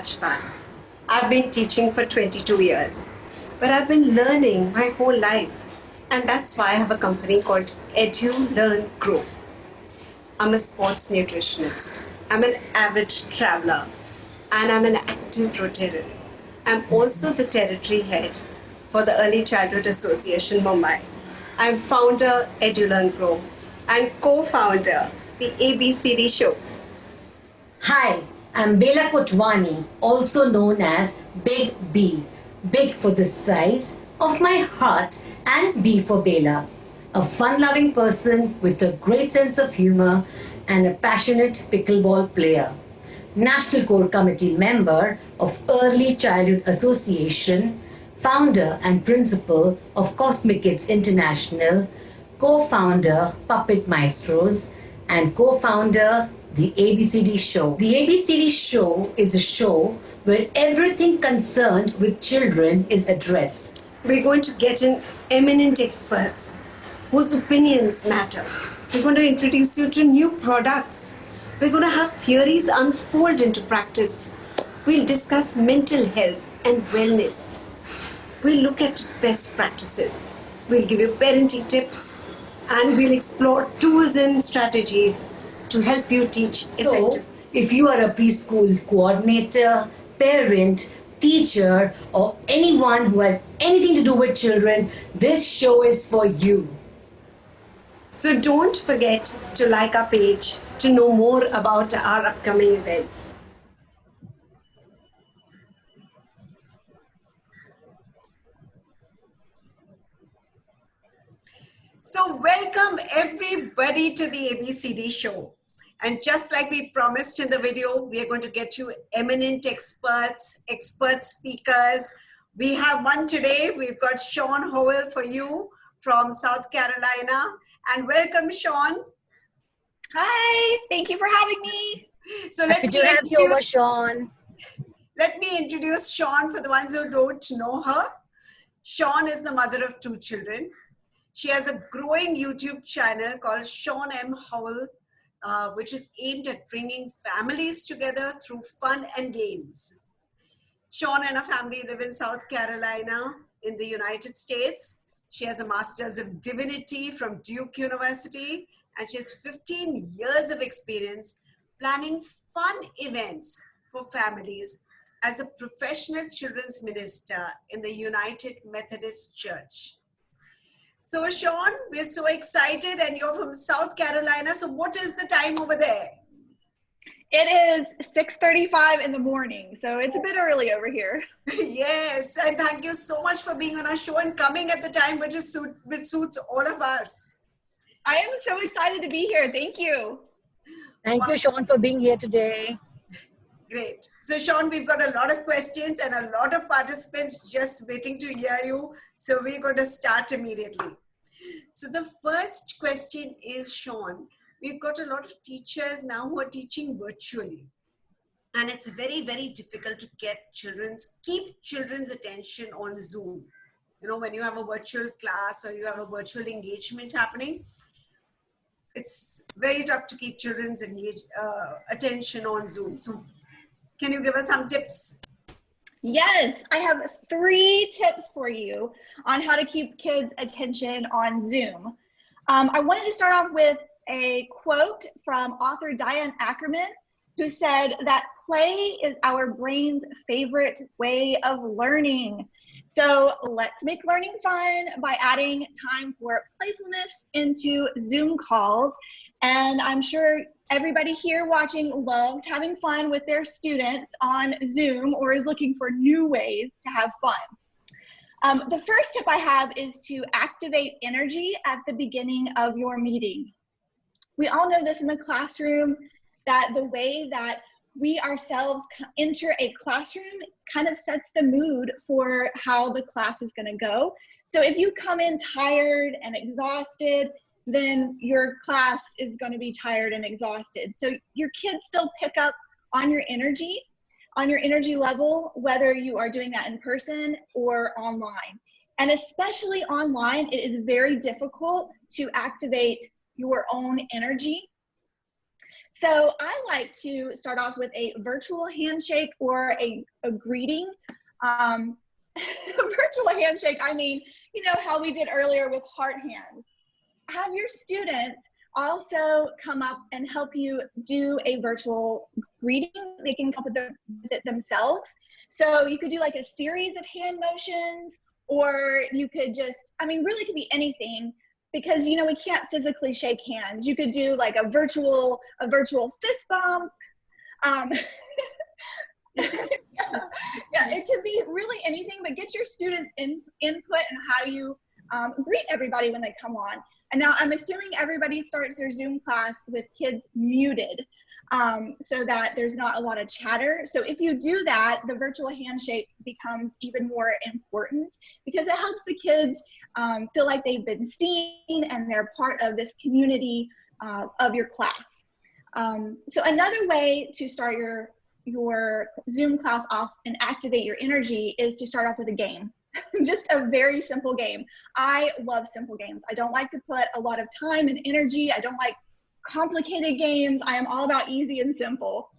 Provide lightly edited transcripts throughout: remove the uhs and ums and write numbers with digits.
much fun. I've been teaching for 22 years, but I've been learning my whole life. And that's why I have a company called Edu Learn Grow. I'm a sports nutritionist. I'm an avid traveler, and I'm an active Rotarian. I'm also the territory head for the Early Childhood Association Mumbai. I'm founder Edu Learn Grow and co-founder the ABCD Show. Hi, I'm Bela Kotwani, also known as Big B. Big for the size of my heart and B for Bela. A fun-loving person with a great sense of humor and a passionate pickleball player. National Core Committee member of Early Childhood Association, founder and principal of Cosmic Kids International, co-founder Puppet Maestros, and co-founder the ABCD Show. The ABCD Show is a show where everything concerned with children is addressed. We're going to get in eminent experts whose opinions matter. We're going to introduce you to new products. We're going to have theories unfold into practice. We'll discuss mental health and wellness. We'll look at best practices. We'll give you parenting tips, and we'll explore tools and strategies to help you teach So, effectively. if you are a preschool coordinator, parent, teacher, or anyone who has anything to do with children, this show is for you. So don't forget to like our page to know more about our upcoming events. So welcome everybody to the ABCD show. And just like we promised in the video, we are going to get you eminent experts, expert speakers. We have one today. We've got Shawn Howell for you from South Carolina. And welcome, Shawn. Hi, thank you for having me. So Happy to have you over, Shawn. let me introduce Shawn for the ones who don't know her. Shawn is the mother of 2 children. She has a growing YouTube channel called Shawn M. Howell, which is aimed at bringing families together through fun and games. Shawn and her family live in South Carolina in the United States. She has a Master's of Divinity from Duke University, and she has 15 years of experience planning fun events for families as a professional children's minister in the United Methodist Church. So Shawn, we're so excited, and you're from South Carolina. So what is the time over there? It is 6:35 in the morning, so it's a bit early over here. Yes, and thank you so much for being on our show and coming at the time which suits all of us. I am so excited to be here. Thank you. Thank you, Shawn, for being here today. Great. So Shawn, we've got a lot of questions and a lot of participants just waiting to hear you. So we're going to start immediately. So the first question is, Shawn, we've got a lot of teachers now who are teaching virtually. And it's very, very difficult to keep children's attention on Zoom. You know, when you have a virtual class or you have a virtual engagement happening, it's very tough to keep children's attention on Zoom. So can you give us some tips? Yes, I have 3 tips for you on how to keep kids' attention on Zoom. I wanted to start off with a quote from author Diane Ackerman, who said that play is our brain's favorite way of learning. So let's make learning fun by adding time for playfulness into Zoom calls. And I'm sure everybody here watching loves having fun with their students on Zoom or is looking for new ways to have fun. The first tip I have is to activate energy at the beginning of your meeting. We all know this in the classroom, that the way that we ourselves enter a classroom kind of sets the mood for how the class is going to go. So if you come in tired and exhausted, then your class is going to be tired and exhausted. So your kids still pick up on your energy level, whether you are doing that in person or online. And especially online, it is very difficult to activate your own energy. So I like to start off with a virtual handshake or a greeting. A virtual handshake, I mean, you know how we did earlier with heart hands. Have your students also come up and help you do a virtual greeting. They can come up with it themselves. So you could do like a series of hand motions, or you could just, I mean, really it could be anything, because, you know, we can't physically shake hands. You could do like a virtual fist bump. Yeah, it can be really anything, but get your students' input and how you greet everybody when they come on. And now I'm assuming everybody starts their Zoom class with kids muted, so that there's not a lot of chatter. So if you do that, the virtual handshake becomes even more important, because it helps the kids feel like they've been seen and they're part of this community of your class. So another way to start your Zoom class off and activate your energy is to start off with a game. Just a very simple game. I love simple games. I don't like to put a lot of time and energy. I don't like complicated games. I am all about easy and simple.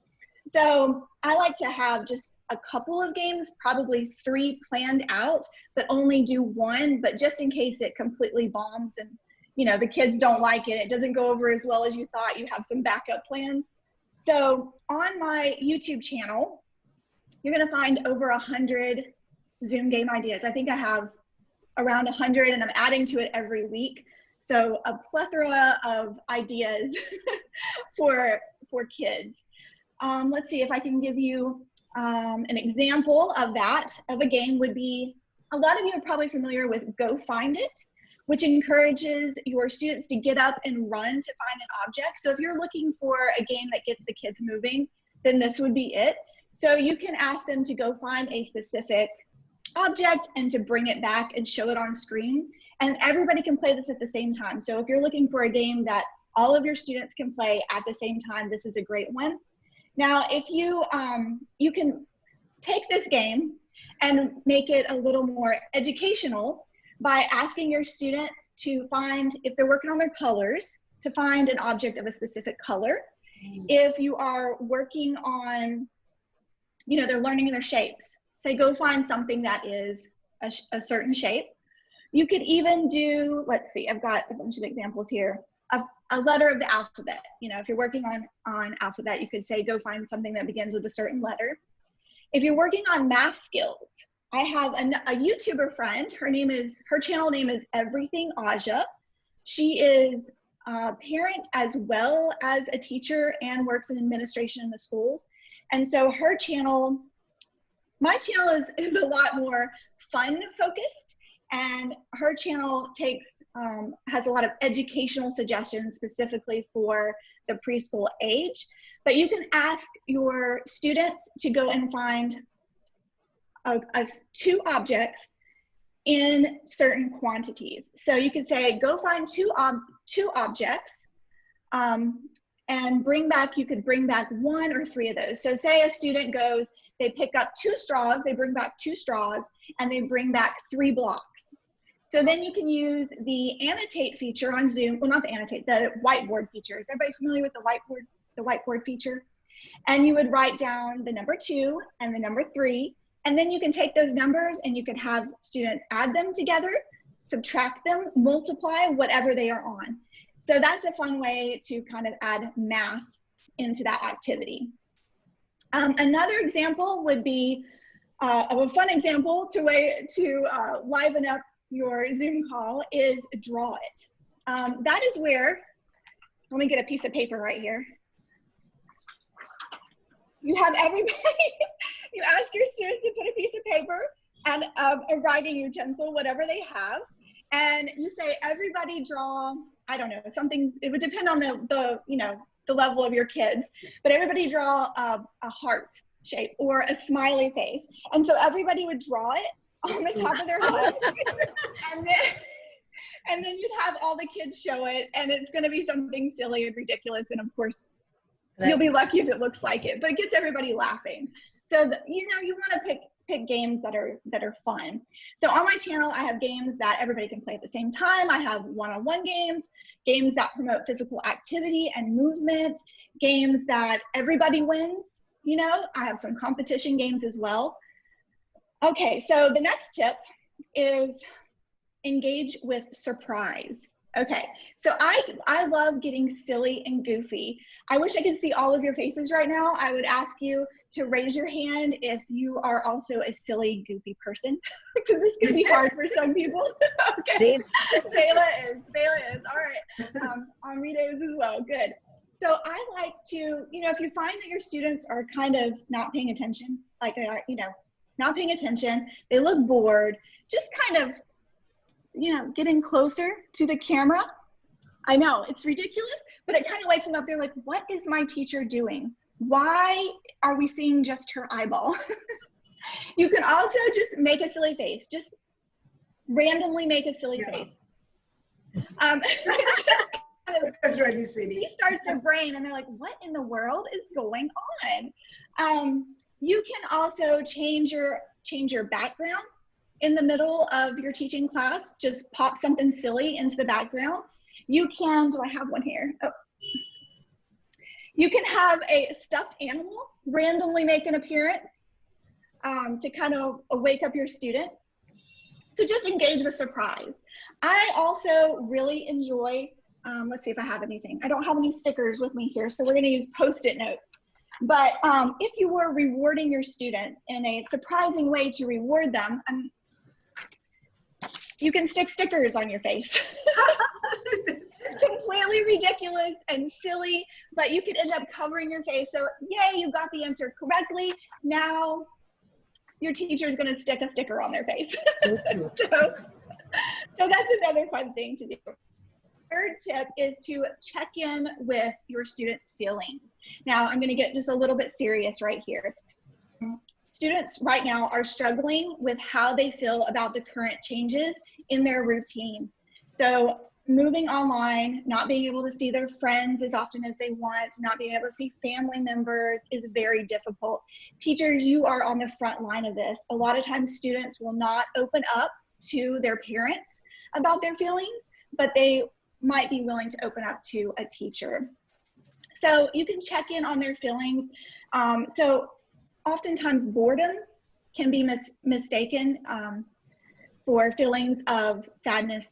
So I like to have just a couple of games, probably 3 planned out, but only do 1, but just in case it completely bombs and, you know, the kids don't like it, it doesn't go over as well as you thought, you have some backup plans. So on my YouTube channel, you're gonna find over 100 Zoom game ideas. I think I have around 100, and I'm adding to it every week. So a plethora of ideas for kids. Let's see if I can give you an example of that, of a game would be, a lot of you are probably familiar with Go Find It, which encourages your students to get up and run to find an object. So if you're looking for a game that gets the kids moving, then this would be it. So you can ask them to go find a specific object and to bring it back and show it on screen. And everybody can play this at the same time. So if you're looking for a game that all of your students can play at the same time, this is a great one. Now, if you, you can take this game and make it a little more educational by asking your students to find, if they're working on their colors, to find an object of a specific color. If you are working on, you know, they're learning their shapes, say go find something that is a certain shape. You could even do, let's see, I've got a bunch of examples here. A letter of the alphabet. You know, if you're working on alphabet, you could say go find something that begins with a certain letter. If you're working on math skills, I have a YouTuber friend. Her channel name is Everything Aja. She is a parent as well as a teacher and works in administration in the schools. And so her channel, my channel is a lot more fun focused, and her channel has a lot of educational suggestions specifically for the preschool age. But you can ask your students to go and find 2 objects in certain quantities. So you could say, go find two objects and bring back, you could bring back 1 or 3 of those. So say a student goes, they pick up 2 straws, they bring back 2 straws, and they bring back 3 blocks. So then you can use the annotate feature on Zoom, well, not the annotate, the whiteboard feature. Is everybody familiar with the whiteboard feature? And you would write down the number 2 and the number 3, and then you can take those numbers and you can have students add them together, subtract them, multiply, whatever they are on. So that's a fun way to kind of add math into that activity. Another example would be of a fun example to liven up your Zoom call is draw it. That is where, let me get a piece of paper right here. You have everybody, you ask your students to put a piece of paper and a writing utensil, whatever they have, and you say, everybody draw, I don't know, something, it would depend on the you know, the level of your kids, but everybody draw a heart shape or a smiley face. And so everybody would draw it on the top of their head, and then you'd have all the kids show it, and it's going to be something silly and ridiculous, and of course you'll be lucky if it looks like it, but it gets everybody laughing. So you know, you want to pick games that are fun. So on my channel, I have games that everybody can play at the same time. I have one-on-one games, games that promote physical activity and movement, games that everybody wins. You know, I have some competition games as well. Okay, so the next tip is engage with surprise. Okay, so I love getting silly and goofy. I wish I could see all of your faces right now. I would ask you to raise your hand if you are also a silly, goofy person, because this can be hard for some people. Okay, Bela is. All right, Henri is as well, good. So I like to, you know, if you find that your students are kind of not paying attention, like they are, you know, not paying attention, they look bored, just kind of, you know, getting closer to the camera. I know it's ridiculous, but it kind of wakes them up. They're like, what is my teacher doing? Why are we seeing just her eyeball? You can also just make a silly face. Just randomly make a silly face. It's just kind of, That's really silly. restarts their brain and they're like, what in the world is going on? You can also change your background in the middle of your teaching class. Just pop something silly into the background. You can, do I have one here? Oh. You can have a stuffed animal randomly make an appearance to kind of wake up your students. So just engage with surprise. I also really enjoy, let's see if I have anything. I don't have any stickers with me here, so we're gonna use Post-it notes. But if you were rewarding your students in a surprising way to reward them, you can stick stickers on your face. It's completely ridiculous and silly, but you could end up covering your face. So yay, you got the answer correctly. Now your teacher is going to stick a sticker on their face. So cute. So that's another fun thing to do. Third tip is to check in with your students' feelings. Now I'm going to get just a little bit serious right here. Students right now are struggling with how they feel about the current changes in their routine. So moving online, not being able to see their friends as often as they want, not being able to see family members is very difficult. Teachers, you are on the front line of this. A lot of times students will not open up to their parents about their feelings, but they might be willing to open up to a teacher. So you can check in on their feelings. So oftentimes boredom can be mistaken for feelings of sadness.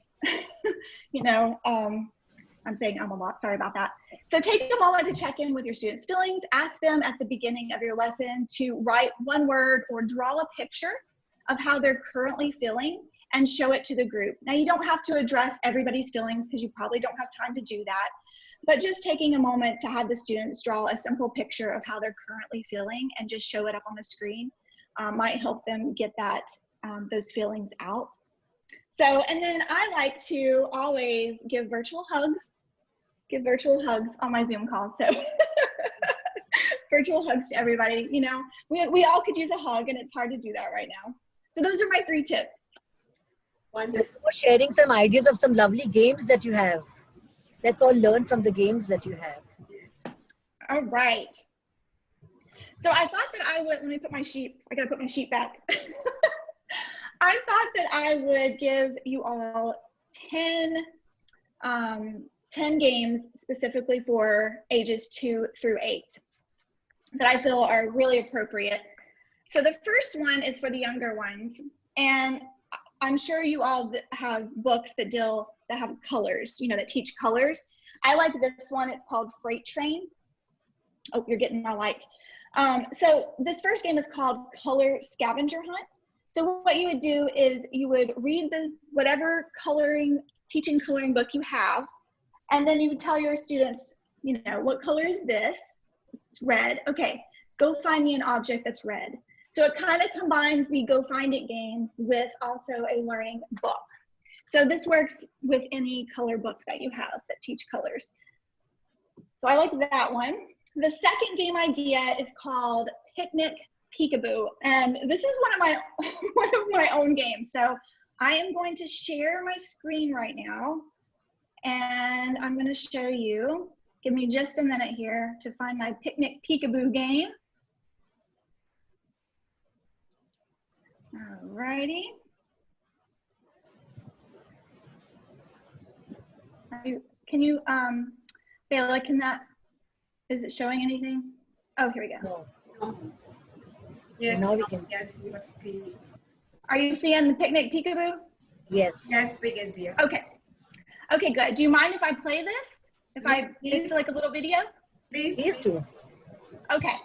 You know, I'm saying a lot, sorry about that. So take a moment to check in with your students' feelings. Ask them at the beginning of your lesson to write one word or draw a picture of how they're currently feeling and show it to the group. Now you don't have to address everybody's feelings because you probably don't have time to do that, but just taking a moment to have the students draw a simple picture of how they're currently feeling and just show it up on the screen might help them get that those feelings out. So, and then I like to always give virtual hugs on my Zoom calls. So virtual hugs to everybody. You know, we all could use a hug and it's hard to do that right now. So those are my 3 tips. Wonderful. For sharing some ideas of some lovely games that you have. Let's all learn from the games that you have. Yes. All right. So I thought that I would, let me put my sheet, I gotta put my sheet back. I thought that I would give you all 10 games specifically for ages 2 through 8 that I feel are really appropriate. So the first one is for the younger ones. And I'm sure you all have books that have colors, you know, that teach colors. I like this one, it's called Freight Train. Oh, you're getting my light. So this first game is called Color Scavenger Hunt. So what you would do is you would read whatever teaching coloring book you have, and then you would tell your students, you know, what color is this? It's red. Okay, go find me an object that's red. So it kind of combines the go find it game with also a learning book. So this works with any color book that you have that teach colors. So I like that one. The second game idea is called Picnic Peekaboo, and this is one of my own games. So I am going to share my screen right now, and I'm going to show you. Give me just a minute here to find my Picnic Peekaboo game. Alrighty. Can you, Bella, is it showing anything? Oh, here we go. No. No. Yes, Now we now can see your screen. Are you seeing the picnic peekaboo? Yes. Yes, we can see your screen. Okay. Okay, good. Do you mind if I play this? Yes, It's please. like a little video? Please. These two. Okay.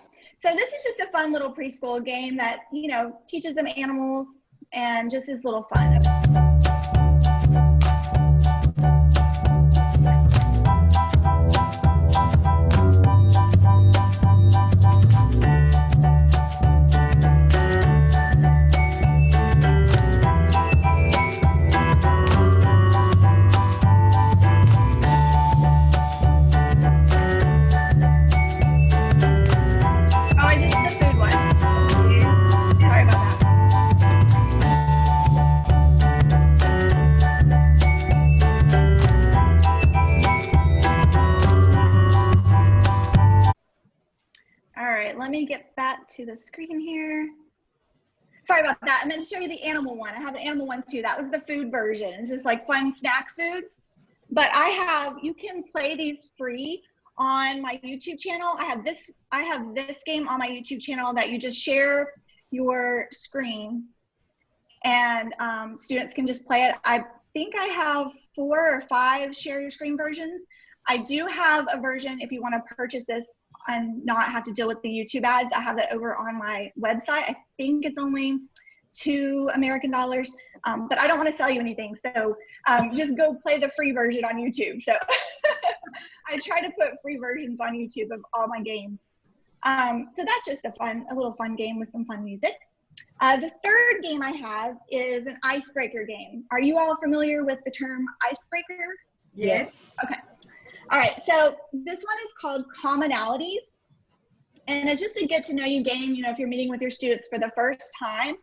So this is just a fun little preschool game that, you know, teaches them animals and just is a little fun. Oh, I did the food one. Sorry about that. All right, let me get back to the screen here. Sorry about that. I meant to show you the animal one. I have an animal one too. That was the food version. It's just like fun snack foods. But you can play these free on my YouTube channel. I have this game on my YouTube channel that you just share your screen and students can just play it. I think I have 4 or 5 share your screen versions. I do have a version if you want to purchase this and not have to deal with the YouTube ads. I have it over on my website. I think it's only $2 American, but I don't want to sell you anything. So just go play the free version on YouTube. So I try to put free versions on YouTube of all my games. So that's just a little fun game with some fun music. The third game I have is an icebreaker game. Are you all familiar with the term icebreaker? Yes. Okay. All right, so this one is called Commonalities, and it's just a get to know you game, you know, if you're meeting with your students for the first time.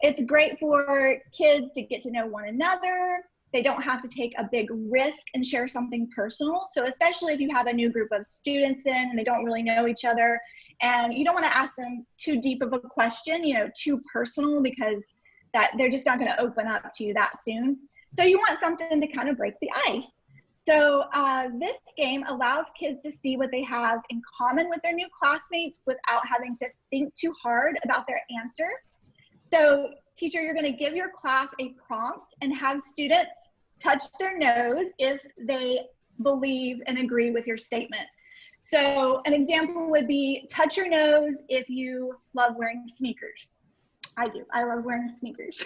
It's great for kids to get to know one another. They don't have to take a big risk and share something personal. So especially if you have a new group of students in and they don't really know each other, and you don't want to ask them too deep of a question, you know, too personal, because they're just not going to open up to you that soon. So you want something to kind of break the ice. So this game allows kids to see what they have in common with their new classmates without having to think too hard about their answer. So teacher, you're going to give your class a prompt and have students touch their nose if they believe and agree with your statement. So an example would be touch your nose if you love wearing sneakers. I do. I love wearing sneakers.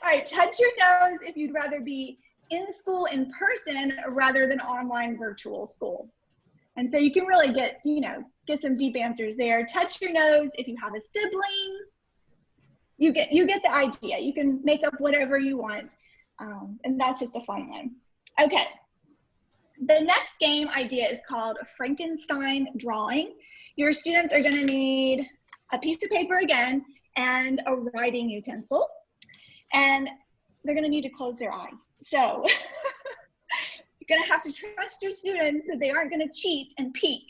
All right, touch your nose if you'd rather be in school in person rather than online virtual school. And so you can really get some deep answers there. Touch your nose if you have a sibling. You get the idea. You can make up whatever you want. And that's just a fun one. Okay. The next game idea is called Frankenstein drawing. Your students are going to need a piece of paper again and a writing utensil. And they're going to need to close their eyes. So you're going to have to trust your students that they aren't going to cheat and peek.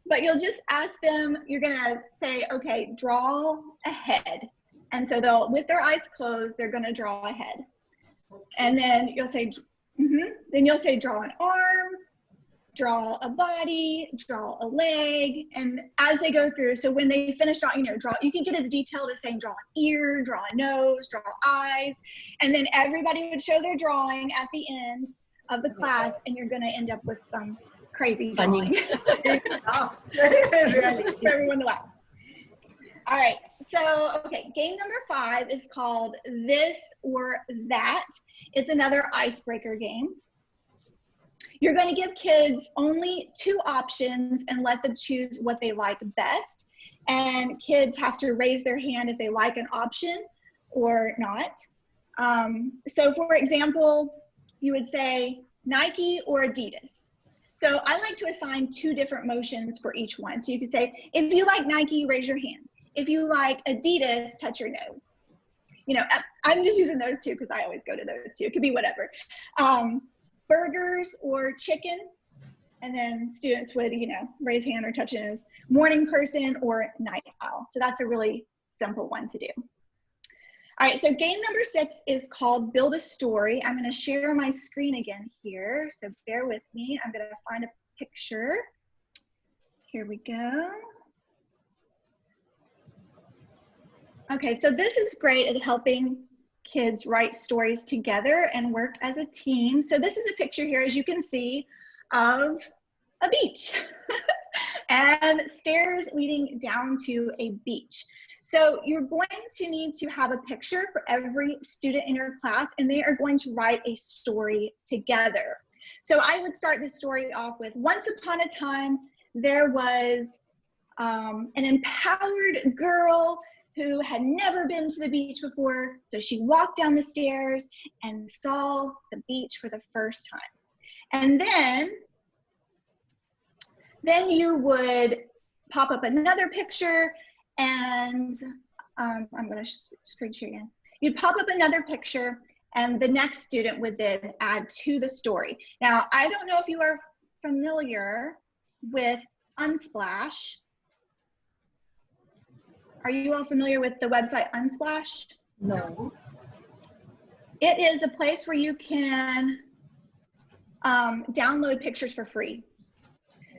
But you'll just ask them, you're going to say, okay, draw a head. And so with their eyes closed, they're going to draw a head. And then you'll say, draw an arm, draw a body, draw a leg. And as they go through, so when they finish drawing, you can get as detailed as saying draw an ear, draw a nose, draw eyes. And then everybody would show their drawing at the end of the class, and you're going to end up with some crazy drawing. Laughs. Really. For everyone to laugh. All right, so, okay, game number 5 is called This or That. It's another icebreaker game. You're going to give kids only 2 options and let them choose what they like best. And kids have to raise their hand if they like an option or not. So for example, you would say Nike or Adidas. So I like to assign 2 different motions for each one. So you could say, if you like Nike, raise your hand. If you like Adidas, touch your nose. I'm just using those 2 because I always go to those 2. It could be whatever. Burgers or chicken. And then students would, raise hand or touch a nose. Morning person or night owl. So that's a really simple one to do. All right, so game number 6 is called Build a Story. I'm going to share my screen again here, so bear with me. I'm going to find a picture. Here we go. Okay, so this is great at helping kids write stories together and work as a team. So this is a picture here, as you can see, of a beach and stairs leading down to a beach. So you're going to need to have a picture for every student in your class, and they are going to write a story together. So I would start this story off with, once upon a time, there was an empowered girl who had never been to the beach before. So she walked down the stairs and saw the beach for the first time. And then you would pop up another picture, and I'm going to screen share again. You'd pop up another picture, and the next student would then add to the story. Now, I don't know if you are familiar with Unsplash. Are you all familiar with the website Unsplash? No. It is a place where you can download pictures for free.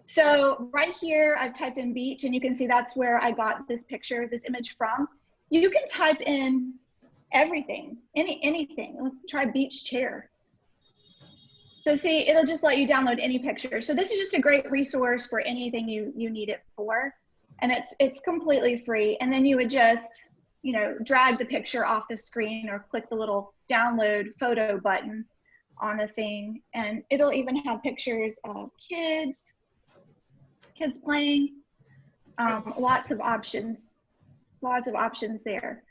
So right here, I've typed in beach, and you can see that's where I got this picture, this image from. You can type in everything, anything. Let's try beach chair. So see, it'll just let you download any picture. So this is just a great resource for anything you need it for. And it's completely free. And then you would just, you know, drag the picture off the screen or click the little download photo button on the thing. And it'll even have pictures of kids playing, lots of options there.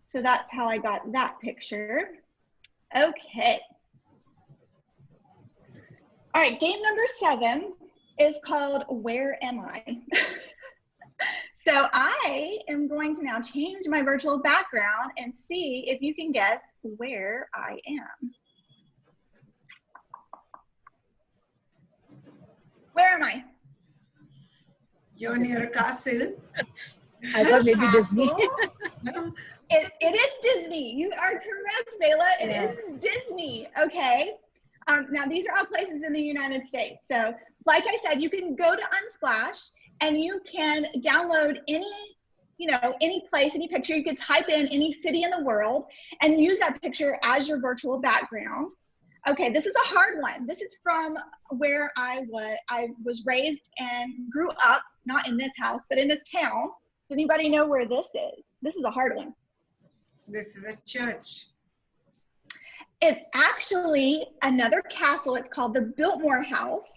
So that's how I got that picture. Okay. All right, game number 7 is called Where Am I? So I am going to now change my virtual background and see if you can guess where I am. Where am I? You're near a castle. I thought maybe Disney. It is Disney. You are correct, Bela. It is Disney. Okay. Now, these are all places in the United States. So, like I said, you can go to Unsplash and you can download any place, any picture. You could type in any city in the world and use that picture as your virtual background. Okay, this is a hard one. This is from where I was raised and grew up, not in this house, but in this town. Does anybody know where this is? This is a hard one. This is a church. It's actually another castle. It's called the Biltmore House.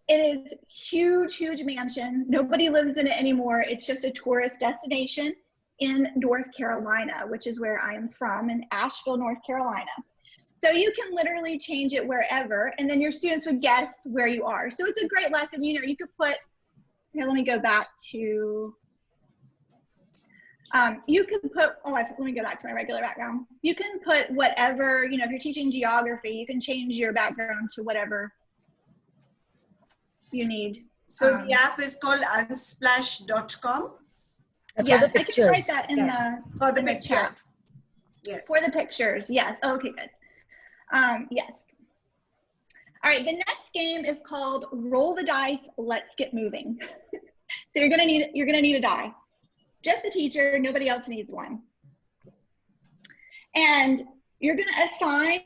It is huge, huge mansion. Nobody lives in it anymore. It's just a tourist destination in North Carolina, which is where I am from, in Asheville, North Carolina. So you can literally change it wherever, and then your students would guess where you are. So it's a great lesson. You know, you could put, here, let me go back to, you can put, let me go back to my regular background. You can put whatever, you know, if you're teaching geography, you can change your background to whatever you need. So the app is called unsplash.com. Yes, I can write that in for the chat. pictures. Yes. For the pictures, yes. Okay, good. Yes. All right, the next game is called Roll the Dice, Let's Get Moving. So you're gonna need a die. Just the teacher, nobody else needs one. And you're gonna assign,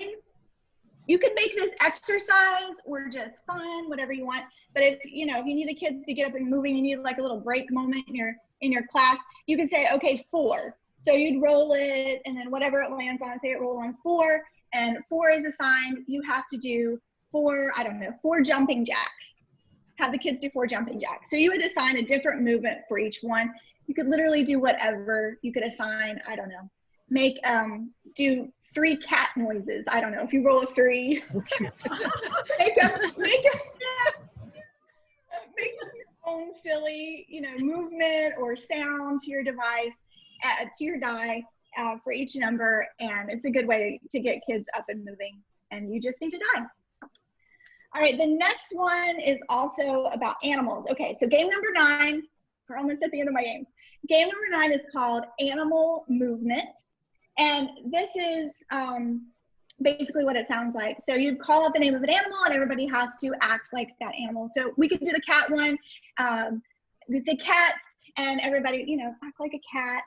you can make this exercise or just fun, whatever you want. But if you need the kids to get up and moving, you need like a little break moment in your class, you can say, okay, 4. So you'd roll it, and then whatever it lands on, say it rolled on 4, and 4 is assigned. You have to do 4 jumping jacks. Have the kids do 4 jumping jacks. So you would assign a different movement for each one. You could literally do whatever. You could assign, I don't know, do 3 cat noises. I don't know, if you roll a 3. make your own silly, movement or sound to your device, to your die for each number, and it's a good way to get kids up and moving, and you just need to die. All right, the next one is also about animals. Okay, so game number 9, we're almost at the end of my games. Game number 9 is called Animal Movement, And this is basically what it sounds like. So you'd call out the name of an animal and everybody has to act like that animal. So we could do the cat one. We say cat and everybody, you know, act like a cat.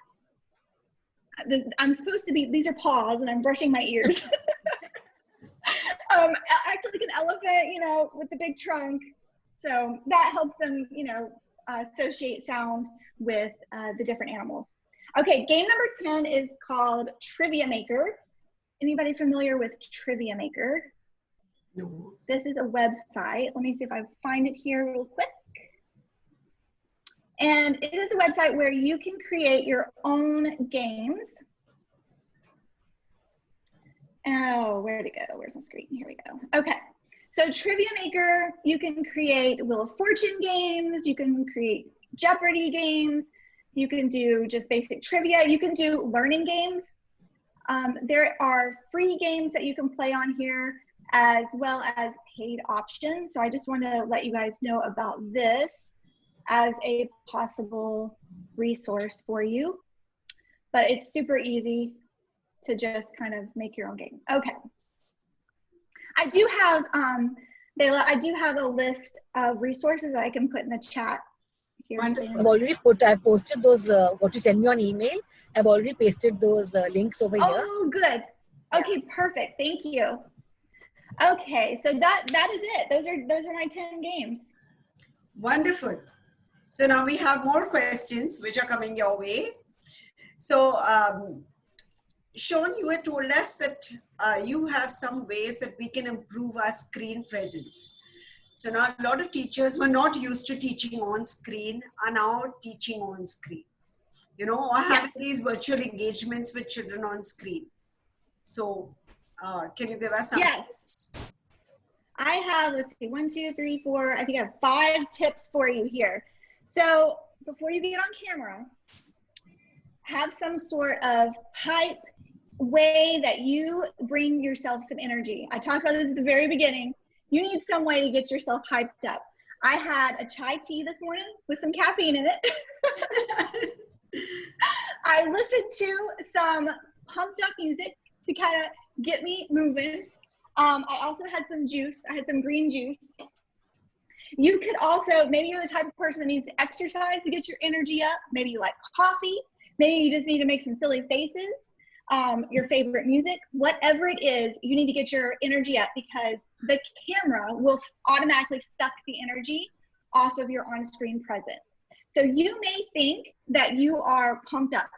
I'm supposed to be, these are paws and I'm brushing my ears. Act like an elephant, you know, with the big trunk. So that helps them, you know, associate sound with the different animals. Okay, game number 10 is called Trivia Maker. Anybody familiar with Trivia Maker? No. This is a website. Let me see if I find it here real quick. And it is a website where you can create your own games. Oh, where'd it go? Where's my screen? Here we go. Okay. So Trivia Maker, you can create Wheel of Fortune games. You can create Jeopardy games. You can do just basic trivia. You can do learning games. There are free games that you can play on here as well as paid options. So I just want to let you guys know about this as a possible resource for you. But it's super easy to just kind of make your own game. Okay. I do have, Bela, I do have a list of resources that I can put in the chat here. Wonderful. I've already I've posted those, what you send me on email. I've already pasted those links over here. Oh, good. Okay, perfect. Thank you. Okay, so that is it. Those are my 10 games. Wonderful. So now we have more questions which are coming your way. So Shawn, you had told us that you have some ways that we can improve our screen presence. So now a lot of teachers who are not used to teaching on screen are now teaching on screen, you know, or having these virtual engagements with children on screen. So can you give us some? Yes. I have, let's see, 1, 2, 3, 4, I think I have 5 tips for you here. So before you get on camera, have some sort of hype way that you bring yourself some energy. I talked about this at the very beginning. You need some way to get yourself hyped up. I had a chai tea this morning with some caffeine in it. I listened to some pumped up music to kind of get me moving. I also had some juice. I had some green juice. You could also, maybe you're the type of person that needs to exercise to get your energy up. Maybe you like coffee. Maybe you just need to make some silly faces. Your favorite music, whatever it is, you need to get your energy up because the camera will automatically suck the energy off of your on-screen presence. So you may think that you are pumped up,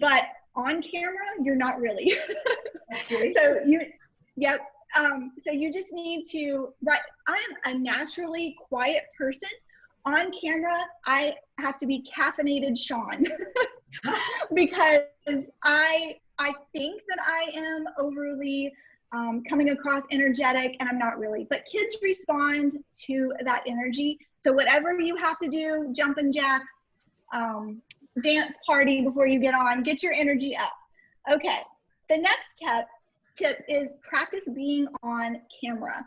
but on camera, you're not really. Okay. So so you just need to, I'm a naturally quiet person. On camera, I have to be caffeinated Shawn because I think that I am overly coming across energetic and I'm not really, but kids respond to that energy. So whatever you have to do, jumping jacks, dance party before you get on, get your energy up. Okay, the next tip is practice being on camera.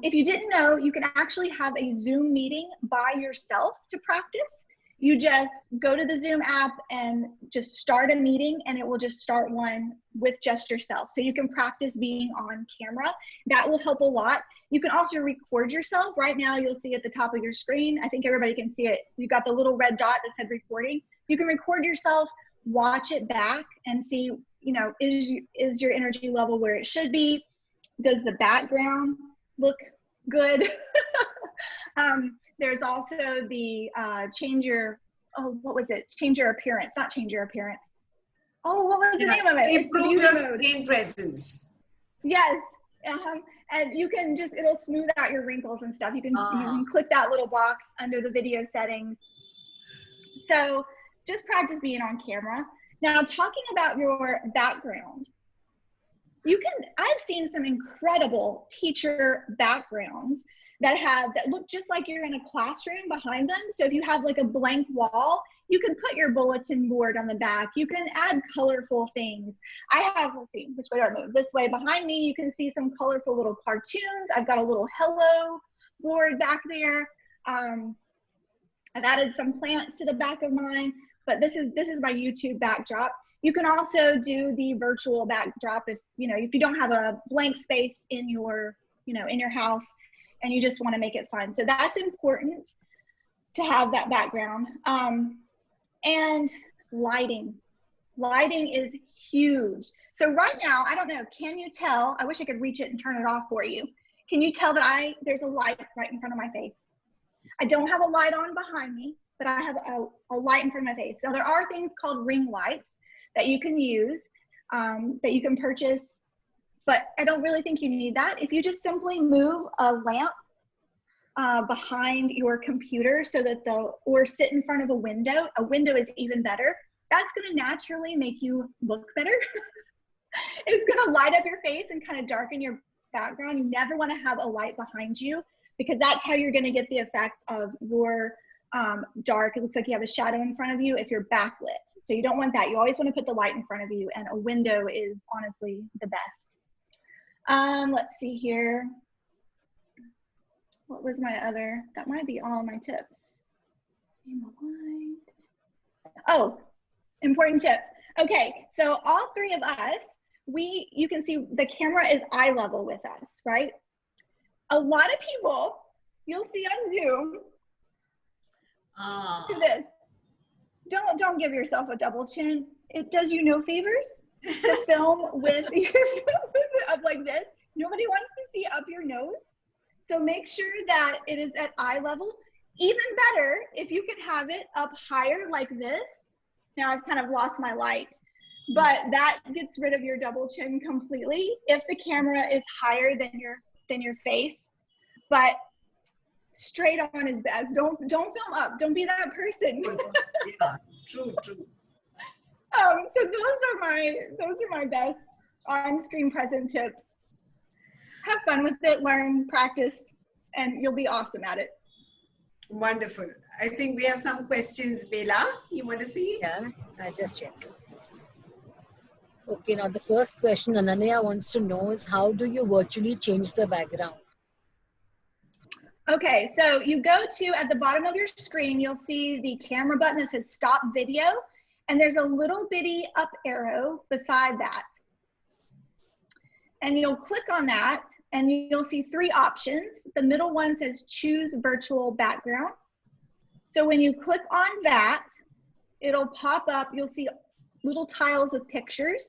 If you didn't know, you can actually have a Zoom meeting by yourself to practice. You just go to the Zoom app and just start a meeting and it will just start one with just yourself. So you can practice being on camera. That will help a lot. You can also record yourself. Right now you'll see at the top of your screen, I think everybody can see it. You've got the little red dot that said recording. You can record yourself, watch it back and see, you know, is your energy level where it should be? Does the background look good? There's also the change your appearance, not change your appearance. Oh, what was the name of it? Improve your screen presence. Yes. And you can just, it'll smooth out your wrinkles and stuff. You can click that little box under the video settings. So just practice being on camera. Now, talking about your background, I've seen some incredible teacher backgrounds that look just like you're in a classroom behind them. So if you have like a blank wall, you can put your bulletin board on the back. You can add colorful things. I have, let's see, which way do I move? This way behind me, you can see some colorful little cartoons. I've got a little hello board back there. I've added some plants to the back of mine, but this is my YouTube backdrop. You can also do the virtual backdrop if you don't have a blank space in your in your house and you just want to make it fun. So that's important to have that background. And lighting. Lighting is huge. So right now, I don't know, can you tell? I wish I could reach it and turn it off for you. Can you tell that there's a light right in front of my face? I don't have a light on behind me, but I have a light in front of my face. Now there are things called ring lights that you can use, that you can purchase, but I don't really think you need that. If you just simply move a lamp behind your computer so that or sit in front of a window is even better. That's gonna naturally make you look better. It's gonna light up your face and kind of darken your background. You never wanna have a light behind you because that's how you're gonna get the effect of your dark. It looks like you have a shadow in front of you if you're backlit. So you don't want that. You always wanna put the light in front of you, and a window is honestly the best. Let's see here. What was my other? That might be all my tips. Oh, important tip. Okay, so all three of us, you can see the camera is eye level with us, right? A lot of people you'll see on Zoom do this. Don't give yourself a double chin. It does you no favors to film with your up like this. Nobody wants to see up your nose. So make sure that it is at eye level. Even better if you can have it up higher like this. Now I've kind of lost my light, but that gets rid of your double chin completely if the camera is higher than your face. But straight on is best. Don't film up. Don't be that person. Yeah, true. So those are my best on-screen present tips. Have fun with it, learn, practice, and you'll be awesome at it. Wonderful. I think we have some questions. Bela, you want to see? Yeah, I just check. Okay, now the first question Ananya wants to know is how do you virtually change the background? Okay, so you go to, at the bottom of your screen, you'll see the camera button that says stop video, and there's a little bitty up arrow beside that. And you'll click on that and you'll see three options. The middle one says choose virtual background. So when you click on that, it'll pop up, you'll see little tiles with pictures,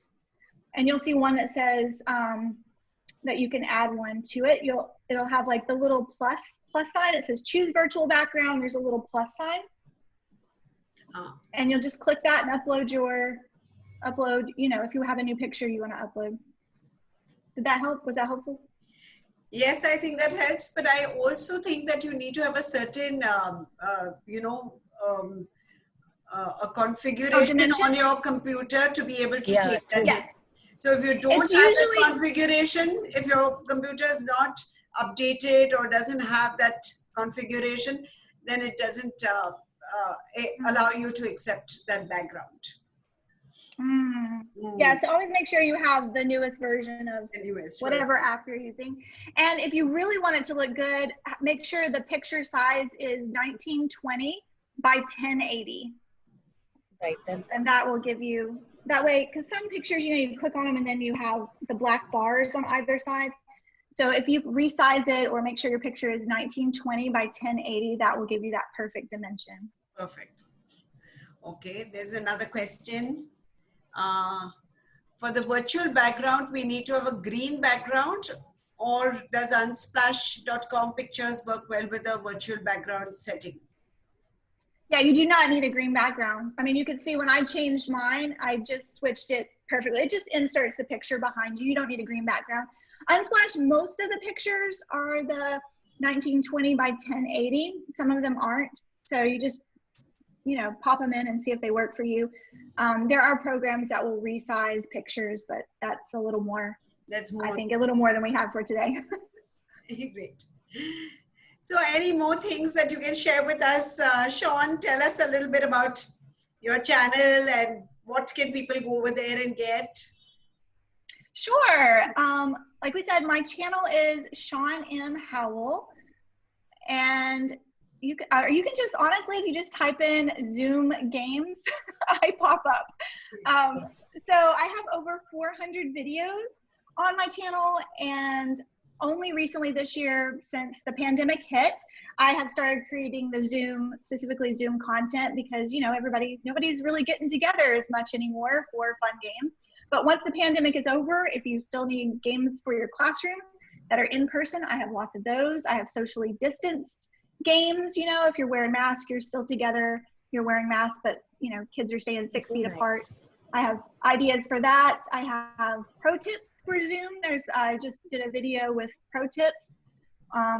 and you'll see one that says that you can add one to it. It'll have like the little plus sign. It says choose virtual background. There's a little plus sign. And you'll just click that and upload, if you have a new picture you want to upload. Did that help? Was that helpful? Yes, I think that helps, but I also think that you need to have a certain, a configuration on your computer to be able to take that in. So if you don't have that configuration, if your computer is not updated or doesn't have that configuration, then it doesn't allow you to accept that background. Yeah, so always make sure you have the newest version of whatever app you're using. And if you really want it to look good, make sure the picture size is 1920 by 1080. Right, then. And that will give you, that way, because some pictures, you click on them and then you have the black bars on either side. So if you resize it or make sure your picture is 1920 by 1080, that will give you that perfect dimension. Perfect. Okay, there's another question. For the virtual background, we need to have a green background, or does unsplash.com pictures work well with a virtual background setting? Yeah, you do not need a green background. I mean, you can see when I changed mine, I just switched it perfectly. It just inserts the picture behind you. You don't need a green background. Unsplash, most of the pictures are the 1920 by 1080. Some of them aren't. So you just, pop them in and see if they work for you. There are programs that will resize pictures, but that's a little more, I think a little more than we have for today. Great. So any more things that you can share with us? Shawn, tell us a little bit about your channel and what can people go over there and get? Sure. Like we said, my channel is Shawn M. Howell. And you can just, honestly, if you just type in Zoom games, I pop up. So I have over 400 videos on my channel, and only recently this year, since the pandemic hit, I have started creating the Zoom, specifically Zoom content, because, you know, nobody's really getting together as much anymore for fun games. But once the pandemic is over, if you still need games for your classroom that are in person, I have lots of those. I have socially distanced games. You know, if you're wearing masks, you're still together, you're wearing masks, but, you know, kids are staying 6 feet apart. I have ideas for that. I have pro tips for Zoom. I just did a video with pro tips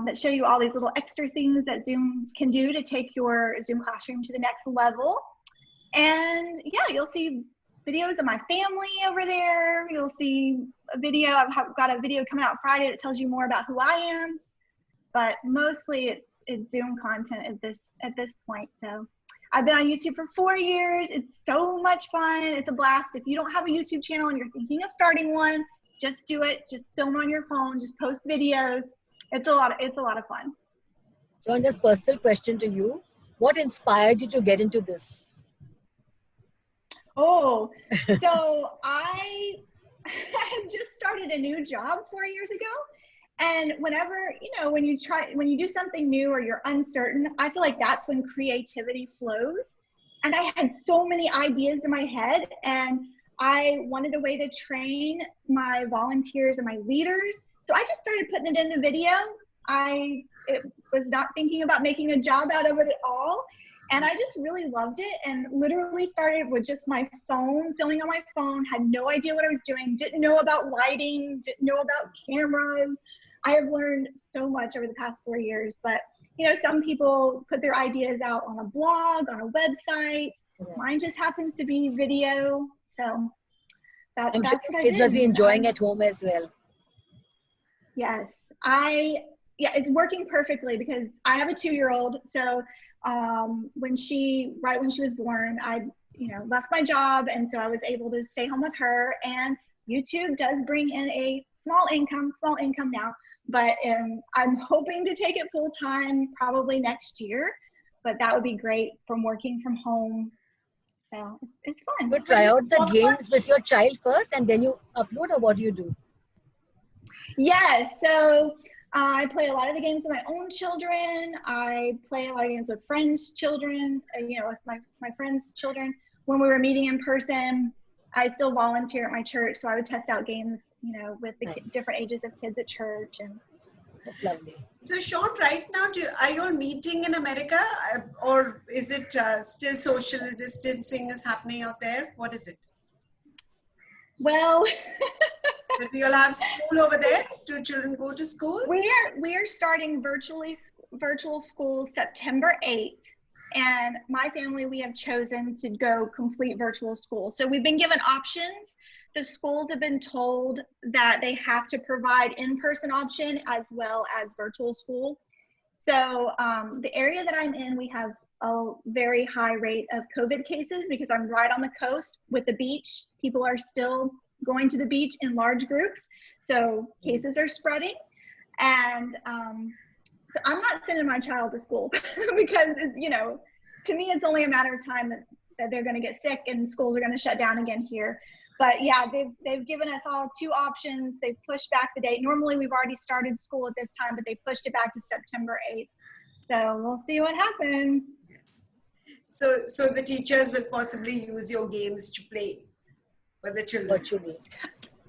that show you all these little extra things that Zoom can do to take your Zoom classroom to the next level. And yeah, you'll see videos of my family over there. You'll see a video. I've got a video coming out Friday that tells you more about who I am. But mostly it's Zoom content at this point. So I've been on YouTube for 4 years. It's so much fun. It's a blast. If you don't have a YouTube channel and you're thinking of starting one, just do it. Just film on your phone. Just post videos. It's a lot of fun. John, just personal question to you. What inspired you to get into this? Oh, so I had just started a new job 4 years ago. And whenever, you know, when you do something new or you're uncertain, I feel like that's when creativity flows. And I had so many ideas in my head, and I wanted a way to train my volunteers and my leaders. So I just started putting it in the video. I was not thinking about making a job out of it at all. And I just really loved it, and literally started with just my phone, filming on my phone, had no idea what I was doing, didn't know about lighting, didn't know about cameras. I have learned so much over the past 4 years, but you know, some people put their ideas out on a blog, on a website. Mine just happens to be video. So that's what I did. Kids must be enjoying at home as well. Yes, it's working perfectly because I have a 2-year-old. So when she was born, I left my job, and so I was able to stay home with her. And YouTube does bring in a small income now, but I'm hoping to take it full time probably next year. But that would be great from working from home. So it's fun. You try out the games with your child first, and then you upload, or what do you do? Yes, so I play a lot of the games with my own children. I play a lot of games with friends' children, with my friends' children. When we were meeting in person, I still volunteer at my church, so I would test out games, with the different ages of kids at church. And that's lovely. So Shawn, right now, are you all meeting in America, or is it still social distancing is happening out there? What is it? Well, do you all have school over there? Do children go to school? We are starting virtual school September 8th. And my family, we have chosen to go complete virtual school. So we've been given options. The schools have been told that they have to provide in-person option as well as virtual school. So the area that I'm in, we have a very high rate of COVID cases because I'm right on the coast with the beach. People are still going to the beach in large groups. So cases are spreading. And so I'm not sending my child to school because, to me, it's only a matter of time that they're going to get sick and schools are going to shut down again here. But yeah, they've given us all 2 options. They've pushed back the date. Normally we've already started school at this time, but they pushed it back to September 8th. So we'll see what happens. Yes. So the teachers will possibly use your games to play with the children. Virtually.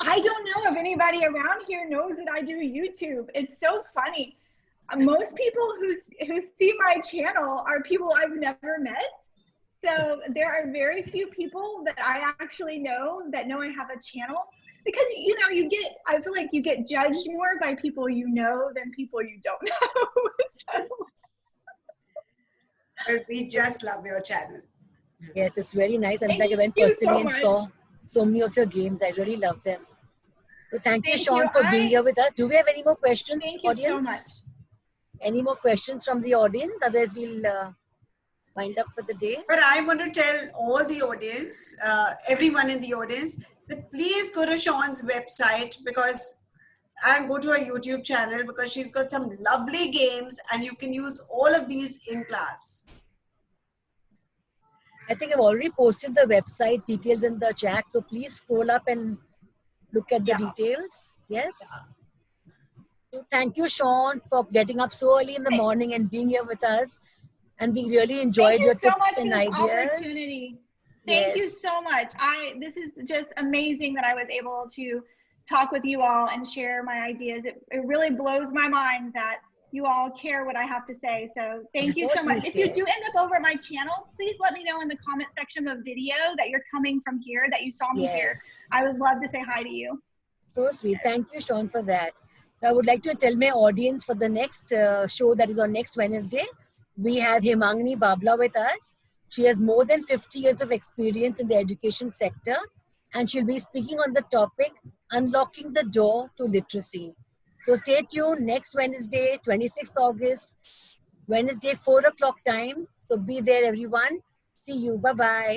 I don't know if anybody around here knows that I do YouTube. It's so funny. Most people who see my channel are people I've never met. So there are very few people that I actually know that know I have a channel, because I feel like you get judged more by people you know than people you don't know. But we just love your channel. Yes, it's very nice. I Thank went you personally so and saw so many of your games. I really love them. So thank you, Shawn, for being here with us. Do we have any more questions, Thank you audience? so much. Any more questions from the audience? Otherwise, we'll wind up for the day. But I want to tell all the audience, everyone in the audience, that please go to Shawn's website, because and go to her YouTube channel because she's got some lovely games and you can use all of these in class. I think I've already posted the website details in the chat, so please scroll up and look at the Yeah. details. Yes. So thank you, Shawn, for getting up so early in the morning and being here with us. And we really enjoyed your so tips much and for this ideas. opportunity. Thank you so much. This is just amazing that I was able to talk with you all and share my ideas. It really blows my mind that you all care what I have to say. So thank you so much. If you do end up over at my channel, please let me know in the comment section of the video that you're coming from here, that you saw me here. I would love to say hi to you. So sweet. Thank you, Shawn, for that. So I would like to tell my audience for the next show that is on next Wednesday, we have Himangini Babla with us. She has more than 50 years of experience in the education sector, and she'll be speaking on the topic, Unlocking the Door to Literacy. So stay tuned next Wednesday, 26th August, Wednesday, 4 o'clock time. So be there, everyone. See you. Bye-bye.